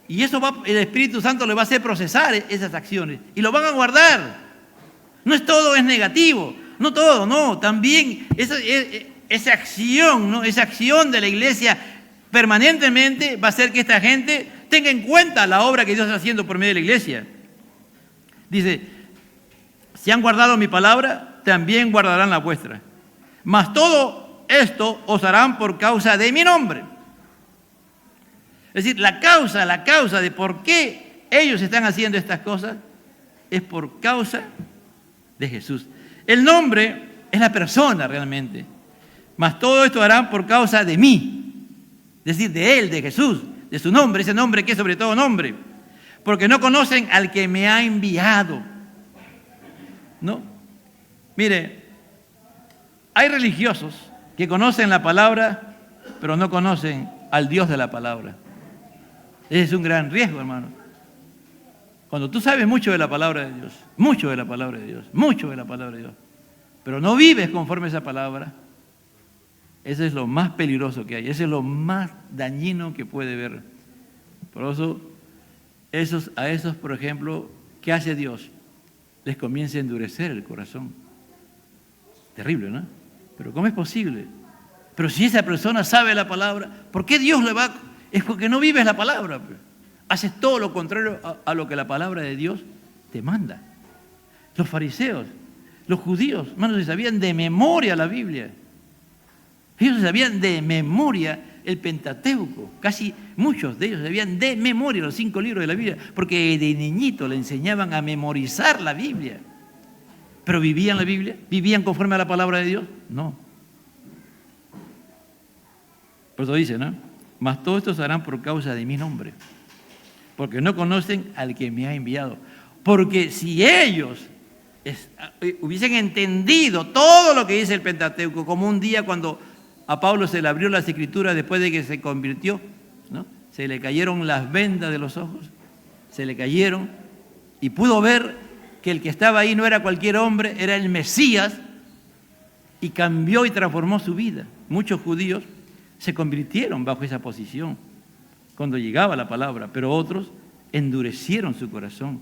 y el Espíritu Santo le va a hacer procesar esas acciones y lo van a guardar. No es todo es negativo, no todo, no, también esa acción, ¿no? Esa acción de la iglesia permanentemente va a hacer que esta gente tenga en cuenta la obra que Dios está haciendo por medio de la iglesia. Dice, si han guardado mi palabra, también guardarán la vuestra. Mas todo esto os harán por causa de mi nombre. Es decir, la causa de por qué ellos están haciendo estas cosas es por causa de Jesús. El nombre es la persona realmente. Mas todo esto harán por causa de mí. Es decir, de Él, de Jesús, de su nombre, ese nombre que es sobre todo nombre. Porque no conocen al que me ha enviado. ¿No? Mire, hay religiosos que conocen la palabra, pero no conocen al Dios de la palabra. Ese es un gran riesgo, hermano. Cuando tú sabes mucho de la palabra de Dios, mucho de la palabra de Dios, mucho de la palabra de Dios, pero no vives conforme a esa palabra, eso es lo más peligroso que hay, eso es lo más dañino que puede haber. Por eso, a esos, por ejemplo, ¿qué hace Dios? Les comienza a endurecer el corazón. Terrible, ¿no? Pero ¿cómo es posible? Pero si esa persona sabe la palabra, ¿por qué Dios le va? Es porque no vives la palabra. Haces todo lo contrario a lo que la palabra de Dios te manda. Los fariseos, los judíos, hermanos, se sabían de memoria la Biblia. Ellos sabían de memoria el Pentateuco. Casi muchos de ellos sabían de memoria los 5 libros de la Biblia, porque de niñito le enseñaban a memorizar la Biblia. ¿Pero vivían la Biblia? ¿Vivían conforme a la palabra de Dios? No. Por eso dice, ¿no? Mas todo esto se harán por causa de mi nombre, porque no conocen al que me ha enviado. Porque si ellos hubiesen entendido todo lo que dice el Pentateuco, como un día cuando a Pablo se le abrió las escrituras después de que se convirtió, ¿no? Se le cayeron las vendas de los ojos, se le cayeron y pudo ver que el que estaba ahí no era cualquier hombre, era el Mesías, y cambió y transformó su vida. Muchos judíos se convirtieron bajo esa posición cuando llegaba la palabra, pero otros endurecieron su corazón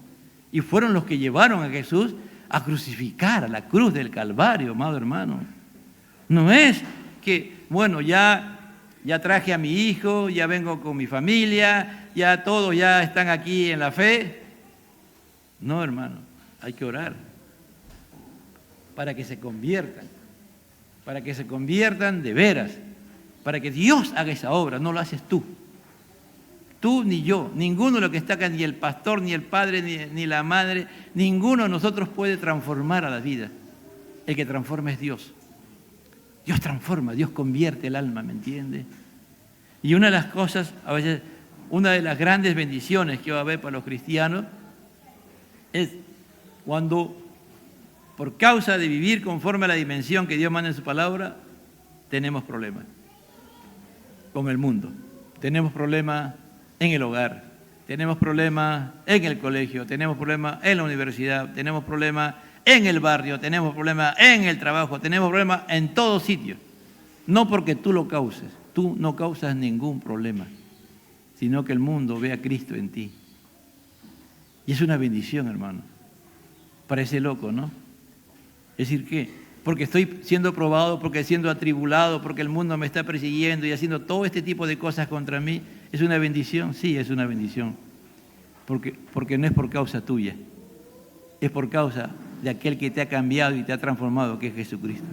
y fueron los que llevaron a Jesús a crucificar a la cruz del Calvario, amado hermano. No es que, bueno, ya traje a mi hijo, ya vengo con mi familia, ya todos ya están aquí en la fe. No, hermano, hay que orar para que se conviertan de veras, para que Dios haga esa obra, no lo haces tú. Tú ni yo, ninguno de los que está acá, ni el pastor, ni el padre, ni la madre, ninguno de nosotros puede transformar a la vida. El que transforma es Dios. Dios transforma, Dios convierte el alma, ¿me entiende? Y una de las cosas, a veces, una de las grandes bendiciones que va a haber para los cristianos es cuando, por causa de vivir conforme a la dimensión que Dios manda en su palabra, tenemos problemas con el mundo, tenemos problemas en el hogar, tenemos problemas en el colegio, tenemos problemas en la universidad, tenemos problemas en el barrio, tenemos problemas en el trabajo, tenemos problemas en todo sitio. No porque tú lo causes, tú no causas ningún problema, sino que el mundo ve a Cristo en ti. Y es una bendición, hermano. Parece loco, ¿no? Es decir, ¿qué? Porque estoy siendo probado, porque siendo atribulado, porque el mundo me está persiguiendo y haciendo todo este tipo de cosas contra mí. ¿Es una bendición? Sí, es una bendición. Porque no es por causa tuya, es por causa de aquel que te ha cambiado y te ha transformado, que es Jesucristo.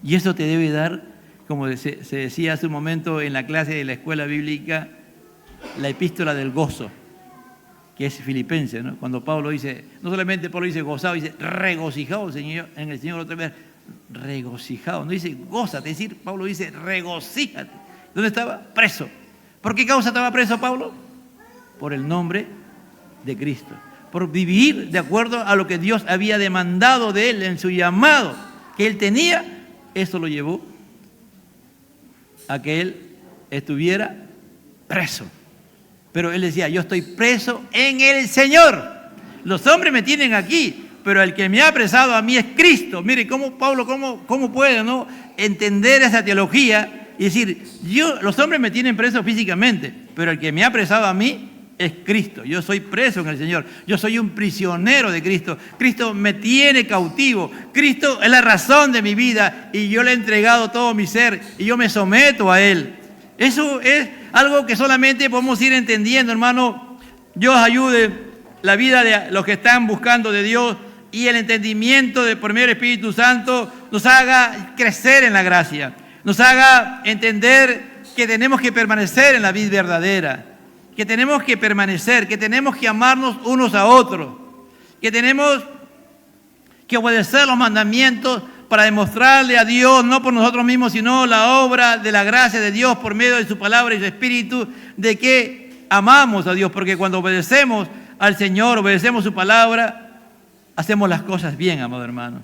Y eso te debe dar, como se decía hace un momento en la clase de la escuela bíblica, la epístola del gozo, que es Filipenses, ¿no? Cuando Pablo dice, no solamente Pablo dice gozado, dice regocijado en el Señor otra vez, regocijado, no dice gózate, es decir, Pablo dice regocíjate. ¿Dónde estaba? Preso. ¿Por qué causa estaba preso Pablo? Por el nombre de Cristo, por vivir de acuerdo a lo que Dios había demandado de él en su llamado que él tenía. Eso lo llevó a que él estuviera preso. Pero él decía, yo estoy preso en el Señor. Los hombres me tienen aquí, pero el que me ha apresado a mí es Cristo. Mire, cómo Pablo, cómo puede, ¿no?, entender esa teología y decir, los hombres me tienen preso físicamente, pero el que me ha apresado a mí es Cristo. Yo soy preso en el Señor. Yo soy un prisionero de Cristo. Cristo me tiene cautivo. Cristo es la razón de mi vida y yo le he entregado todo mi ser y yo me someto a Él. Eso es algo que solamente podemos ir entendiendo, hermano. Dios ayude la vida de los que están buscando de Dios y el entendimiento por medio del Espíritu Santo nos haga crecer en la gracia, nos haga entender que tenemos que permanecer en la vida verdadera, que tenemos que permanecer, que tenemos que amarnos unos a otros, que tenemos que obedecer los mandamientos para demostrarle a Dios, no por nosotros mismos, sino la obra de la gracia de Dios por medio de su palabra y su Espíritu, de que amamos a Dios, porque cuando obedecemos al Señor, obedecemos su palabra, hacemos las cosas bien, amado hermano.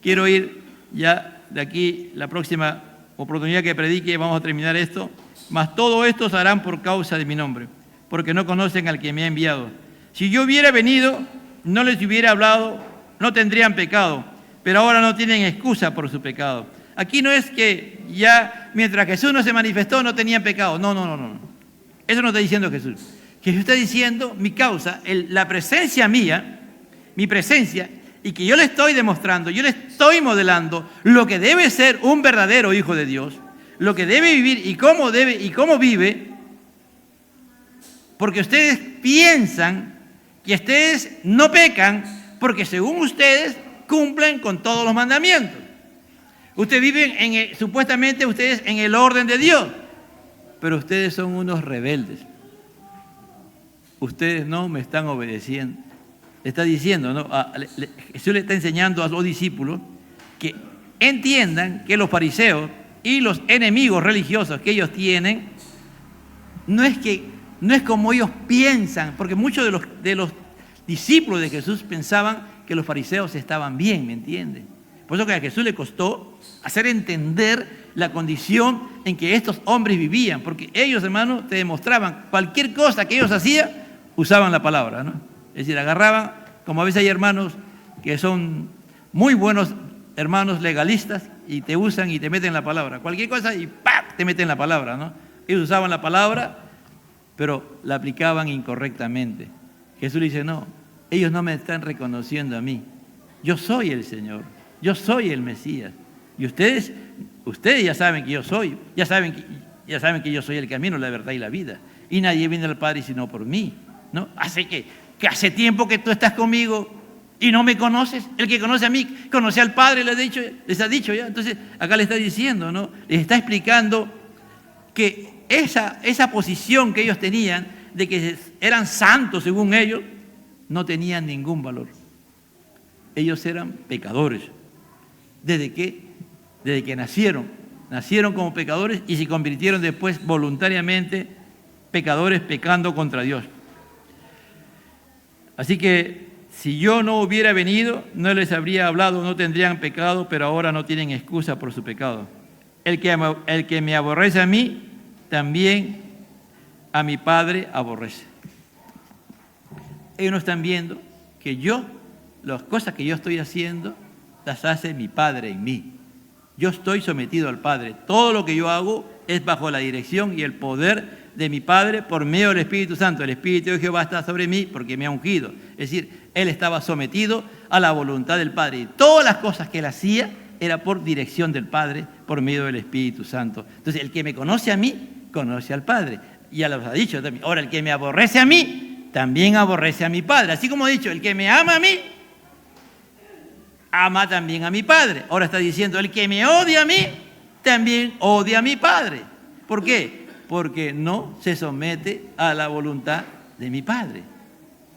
Quiero ir ya de aquí, la próxima oportunidad que predique, vamos a terminar esto. Mas todo esto se harán por causa de mi nombre, porque no conocen al que me ha enviado. Si yo hubiera venido, no les hubiera hablado, no tendrían pecado, pero ahora no tienen excusa por su pecado. Aquí no es que ya mientras Jesús no se manifestó no tenían pecado. No. Eso no está diciendo Jesús. Jesús está diciendo mi causa, la presencia mía, mi presencia, y que yo le estoy demostrando, yo le estoy modelando lo que debe ser un verdadero hijo de Dios, lo que debe vivir y cómo vive, porque ustedes piensan que ustedes no pecan porque según ustedes cumplen con todos los mandamientos. Ustedes viven supuestamente ustedes en el orden de Dios, pero ustedes son unos rebeldes. Ustedes no me están obedeciendo. Está diciendo, ¿no? Jesús le está enseñando a los discípulos que entiendan que los fariseos y los enemigos religiosos que ellos tienen no es como ellos piensan, porque muchos de los discípulos de Jesús pensaban que los fariseos estaban bien, ¿me entienden? Por eso que a Jesús le costó hacer entender la condición en que estos hombres vivían, porque ellos, hermanos, te demostraban cualquier cosa que ellos hacían, usaban la palabra, ¿no? Es decir, agarraban, como a veces hay hermanos que son muy buenos hermanos legalistas y te usan y te meten la palabra. Cualquier cosa y ¡pam!, te meten la palabra, ¿no? Ellos usaban la palabra, pero la aplicaban incorrectamente. Jesús le dice, no, ellos no me están reconociendo a mí. Yo soy el Señor, yo soy el Mesías. Y ustedes ya saben que yo soy, ya saben que yo soy el camino, la verdad y la vida. Y nadie viene al Padre sino por mí, ¿no? Así que hace tiempo que tú estás conmigo y no me conoces. El que conoce a mí, conoce al Padre, les ha dicho ya. Entonces, acá le está diciendo, ¿no? Les está explicando que esa posición que ellos tenían, de que eran santos según ellos, no tenían ningún valor. Ellos eran pecadores. Desde que nacieron como pecadores y se convirtieron después voluntariamente pecadores, pecando contra Dios. Así que si yo no hubiera venido, no les habría hablado, no tendrían pecado, pero ahora no tienen excusa por su pecado. El que me aborrece a mí, también a mi Padre aborrece. Ellos no están viendo que las cosas que yo estoy haciendo, las hace mi Padre en mí. Yo estoy sometido al Padre. Todo lo que yo hago es bajo la dirección y el poder de mi Padre por medio del Espíritu Santo. El Espíritu de Jehová está sobre mí porque me ha ungido. Es decir, él estaba sometido a la voluntad del Padre. Y todas las cosas que él hacía era por dirección del Padre, por medio del Espíritu Santo. Entonces, el que me conoce a mí, conoce al Padre. Y ya los ha dicho también. Ahora, el que me aborrece a mí, también aborrece a mi Padre. Así como ha dicho, el que me ama a mí, ama también a mi Padre. Ahora está diciendo, el que me odia a mí, también odia a mi Padre. ¿Por qué? Porque no se somete a la voluntad de mi Padre.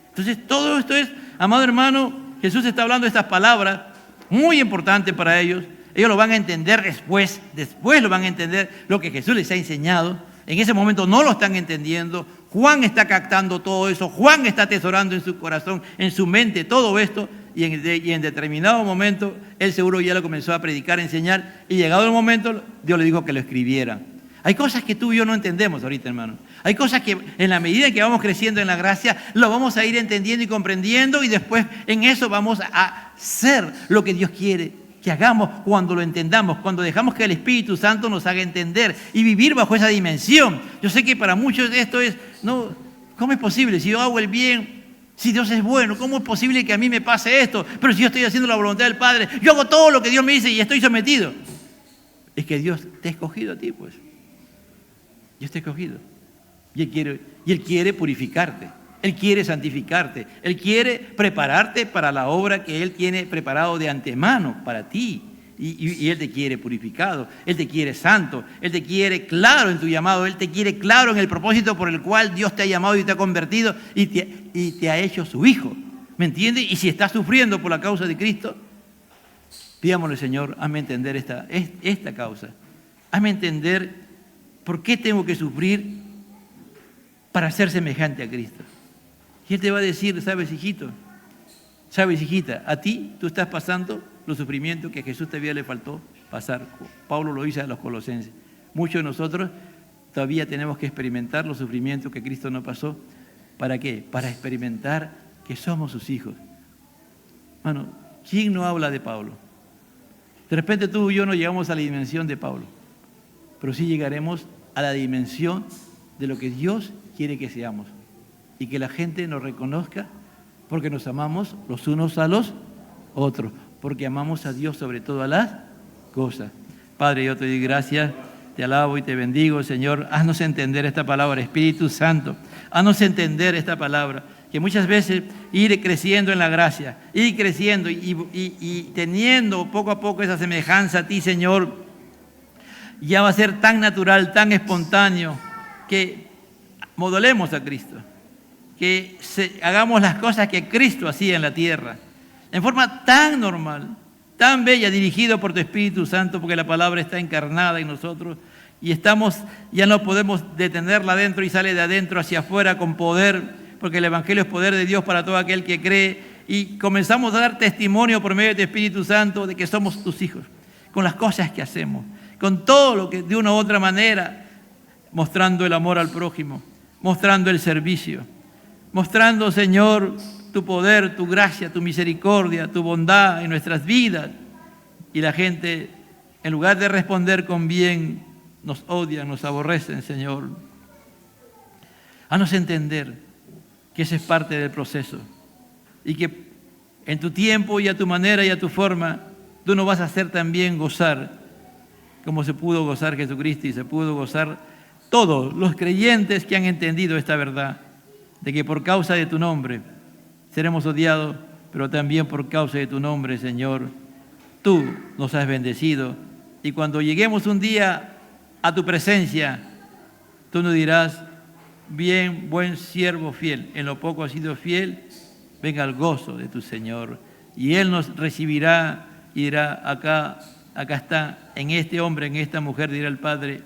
Entonces, todo esto es, amado hermano, Jesús está hablando de estas palabras muy importantes para ellos. Ellos lo van a entender después lo van a entender lo que Jesús les ha enseñado. En ese momento no lo están entendiendo. Juan está captando todo eso. Juan está atesorando en su corazón, en su mente todo esto. Y en determinado momento, él seguro ya lo comenzó a predicar, a enseñar. Y llegado el momento, Dios le dijo que lo escribiera. Hay cosas que tú y yo no entendemos ahorita, hermano. Hay cosas que en la medida en que vamos creciendo en la gracia, lo vamos a ir entendiendo y comprendiendo. Y después en eso vamos a hacer lo que Dios quiere que hagamos cuando lo entendamos, cuando dejamos que el Espíritu Santo nos haga entender y vivir bajo esa dimensión. Yo sé que para muchos esto es, no, ¿cómo es posible? Si yo hago el bien, si Dios es bueno, ¿cómo es posible que a mí me pase esto? Pero si yo estoy haciendo la voluntad del Padre, yo hago todo lo que Dios me dice y estoy sometido. Es que Dios te ha escogido a ti, pues. Dios te ha escogido. Y Él quiere purificarte. Él quiere santificarte. Él quiere prepararte para la obra que Él tiene preparado de antemano para ti. Y Él te quiere purificado. Él te quiere santo. Él te quiere claro en tu llamado. Él te quiere claro en el propósito por el cual Dios te ha llamado y te ha convertido y te ha hecho su hijo. ¿Me entiendes? Y si estás sufriendo por la causa de Cristo, pidámosle, Señor, hazme entender esta causa. Hazme entender por qué tengo que sufrir para ser semejante a Cristo. Y Él te va a decir, sabes, hijito, sabes, hijita, a ti tú estás pasando los sufrimientos que a Jesús todavía le faltó pasar. Pablo lo dice a los colosenses. Muchos de nosotros todavía tenemos que experimentar los sufrimientos que Cristo no pasó. ¿Para qué? Para experimentar que somos sus hijos. Mano, ¿quién no habla de Pablo? De repente tú y yo no llegamos a la dimensión de Pablo, pero sí llegaremos a la dimensión de lo que Dios quiere que seamos. Y que la gente nos reconozca porque nos amamos los unos a los otros, porque amamos a Dios sobre todas las cosas. Padre, yo te doy gracias, te alabo y te bendigo, Señor. Haznos entender esta palabra, Espíritu Santo. Haznos entender esta palabra, que muchas veces ir creciendo en la gracia, ir creciendo y teniendo poco a poco esa semejanza a ti, Señor, ya va a ser tan natural, tan espontáneo, que modelemos a Cristo. Que hagamos las cosas que Cristo hacía en la tierra, en forma tan normal, tan bella, dirigido por tu Espíritu Santo, porque la palabra está encarnada en nosotros y ya no podemos detenerla adentro y sale de adentro hacia afuera con poder, porque el Evangelio es poder de Dios para todo aquel que cree, y comenzamos a dar testimonio por medio de tu Espíritu Santo de que somos tus hijos, con las cosas que hacemos, con todo lo que de una u otra manera, mostrando el amor al prójimo, mostrando el servicio, mostrando, Señor, tu poder, tu gracia, tu misericordia, tu bondad en nuestras vidas. Y la gente, en lugar de responder con bien, nos odian, nos aborrecen, Señor. Haznos entender que ese es parte del proceso y que en tu tiempo y a tu manera y a tu forma, tú nos vas a hacer también gozar como se pudo gozar Jesucristo y se pudo gozar todos los creyentes que han entendido esta verdad, de que por causa de tu nombre seremos odiados, pero también por causa de tu nombre, Señor, tú nos has bendecido. Y cuando lleguemos un día a tu presencia, tú nos dirás, bien, buen siervo fiel, en lo poco has sido fiel, venga al gozo de tu Señor. Y Él nos recibirá y dirá, acá está, en este hombre, en esta mujer, dirá el Padre,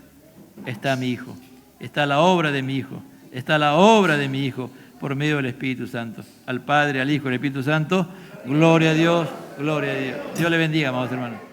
está mi Hijo, está la obra de mi Hijo. Está la obra de mi Hijo por medio del Espíritu Santo. Al Padre, al Hijo, al Espíritu Santo. Gloria a Dios, gloria a Dios. Dios le bendiga, amados hermanos.